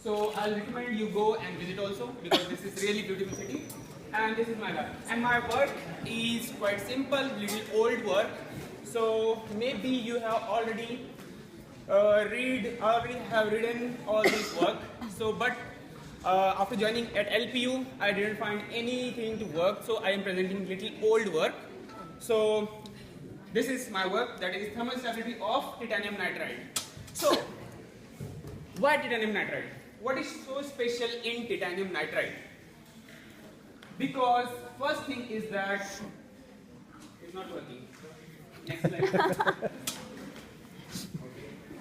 So I'll recommend you go and visit also, because this is really beautiful city. And this is my lab. And my work is quite simple, little old work. So maybe you have already have written all this work. So but after joining at LPU, I didn't find anything to work. So I am presenting little old work. So this is my work, that is thermal stability of titanium nitride. So why titanium nitride? What is so special in titanium nitride? Because first thing is that it's not working. Next slide.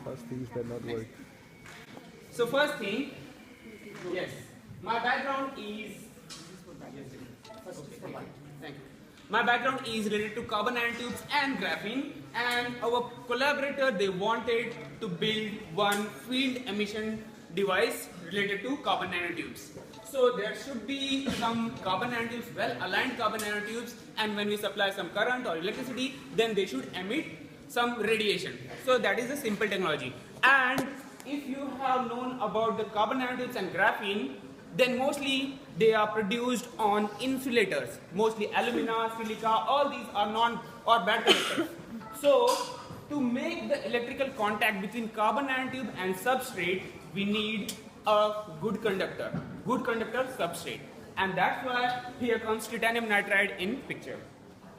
First things that not work. So first thing, yes, my background is. Thank you. My background is related to carbon nanotubes and graphene, and our collaborator, they wanted to build one field emission device related to carbon nanotubes. So there should be some carbon nanotubes, well aligned carbon nanotubes, and when we supply some current or electricity, then they should emit some radiation. So that is a simple technology. And if you have known about the carbon nanotubes and graphene, then mostly they are produced on insulators, mostly alumina, silica, all these are non or bad conductors. So to make the electrical contact between carbon nanotube and substrate, we need a good conductor substrate. And that's why here comes titanium nitride in picture.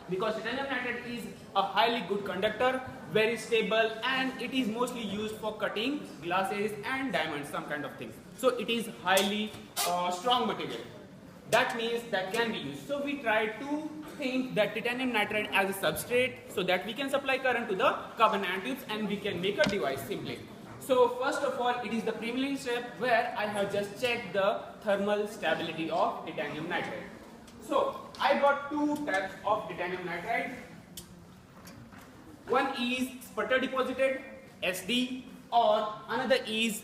Because titanium nitride is a highly good conductor, very stable, and it is mostly used for cutting glasses and diamonds, some kind of things. So it is highly strong material. That means that can be used. So we try to think that titanium nitride as a substrate, so that we can supply current to the carbon nanotubes and we can make a device simply. So first of all, it is the preliminary step where I have just checked the thermal stability of titanium nitride. So I got two types of titanium nitride. One is sputter deposited, SD, or another is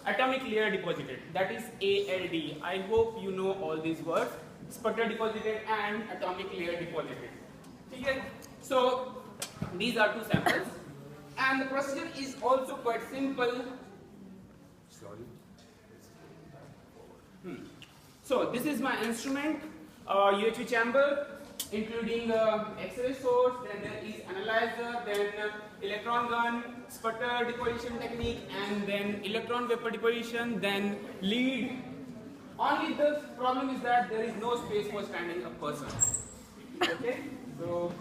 atomic layer deposited, that is ALD. I hope you know all these words, sputter deposited and atomic layer deposited. Okay? So these are two samples, and the procedure is also quite simple. So this is my instrument, UHV chamber, including X-ray source, then there is analyzer, then electron gun, sputter deposition technique, and then electron vapor deposition, then lead. Only the problem is that there is no space for standing a person. Okay, so,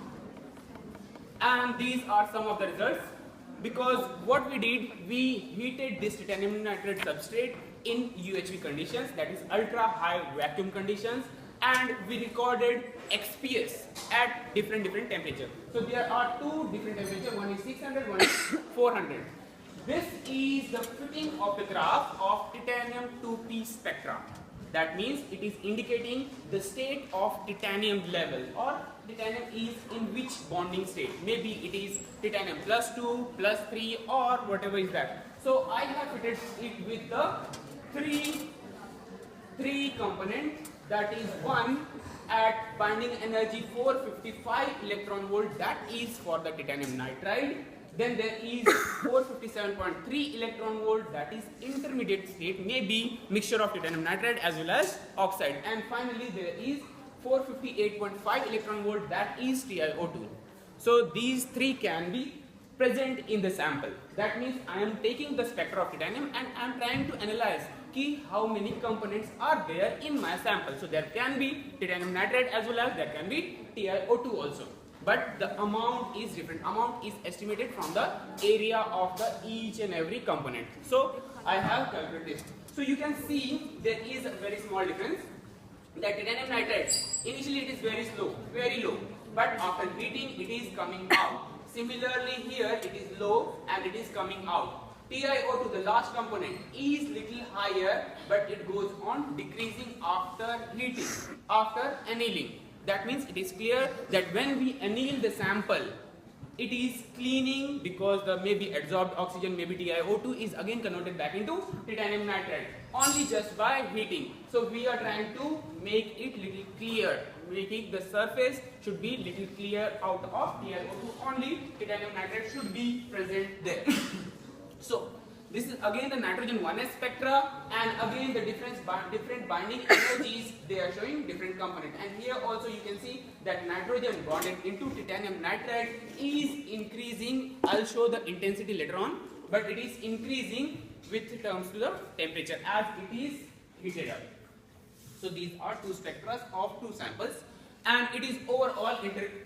and these are some of the results. Because what we did, we heated this titanium nitride substrate in UHV conditions, that is ultra high vacuum conditions, and we recorded XPS at different temperature. So there are two different temperatures, one is 600, one is 400. This is the fitting of the graph of titanium 2p spectra. That means it is indicating the state of titanium level, or titanium is in which bonding state. Maybe it is titanium +2, +3, or whatever is that. So I have fitted it with the three component, that is one at binding energy 455 electron volt, that is for the titanium nitride. Then there is 457.3 electron volt, that is intermediate state, maybe mixture of titanium nitride as well as oxide. And finally there is 458.5 electron volt, that is TiO2. So these three can be present in the sample. That means I am taking the spectra of titanium and I am trying to analyze how many components are there in my sample. So there can be titanium nitride as well as there can be TiO2 also. But the amount is different. Amount is estimated from the area of the each and every component. So I have calculated this. So you can see there is a very small difference. The titanium nitride, initially it is very low, but after heating it is coming out. Similarly here it is low and it is coming out. TiO2, the last component, is little higher, but it goes on decreasing after heating, after annealing. That means it is clear that when we anneal the sample, it is cleaning, because the maybe adsorbed oxygen, maybe TiO2 is again converted back into titanium nitride, only just by heating. So we are trying to make it little clear, making the surface should be little clear out of TiO2, only titanium nitride should be present there. So This is again the nitrogen 1s spectra, and again the different binding energies, they are showing different component. And here also you can see that nitrogen bonded into titanium nitride is increasing. I'll show the intensity later on, but it is increasing with terms to the temperature as it is heated up. So these are two spectra of two samples, and it is overall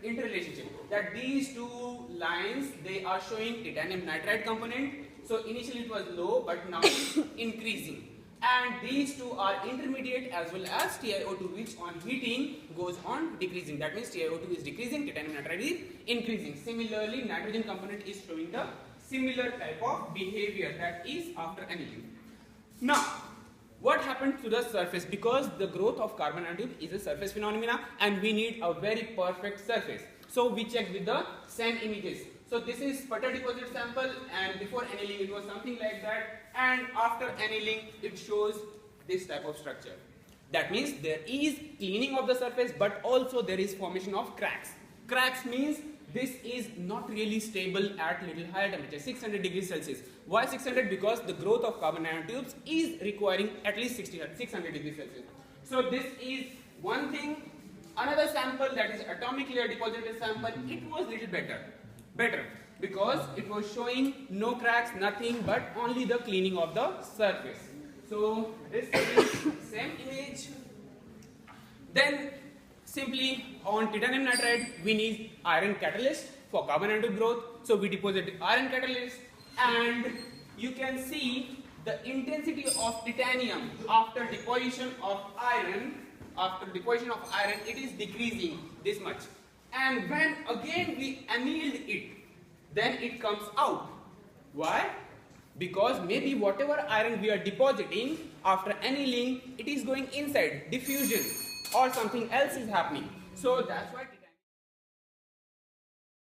interrelationship that these two lines, they are showing titanium nitride component. So initially it was low, but now it's increasing. And these two are intermediate as well as TiO2, which on heating goes on decreasing. That means TiO2 is decreasing, titanium nitride is increasing. Similarly, nitrogen component is showing the similar type of behavior, that is after annealing. Now, what happened to the surface? Because the growth of carbon nanotube is a surface phenomena and we need a very perfect surface. So we checked with the SEM images. So this is sputter deposit sample, and before annealing it was something like that, and after annealing it shows this type of structure. That means there is cleaning of the surface, but also there is formation of cracks. Cracks means this is not really stable at little higher temperature, 600 degrees Celsius. Why 600? Because the growth of carbon nanotubes is requiring at least 600 degrees Celsius. So this is one thing. Another sample, that is atomic layer deposited sample, it was little better because it was showing no cracks, nothing, but only the cleaning of the surface. So this is same image. Then simply on titanium nitride we need iron catalyst for carbon nanotube growth. So we deposit iron catalyst, and you can see the intensity of titanium after deposition of iron. It is decreasing this much. And when again we annealed it, then it comes out. Why? Because maybe whatever iron we are depositing after annealing, it is going inside, diffusion or something else is happening. So that's why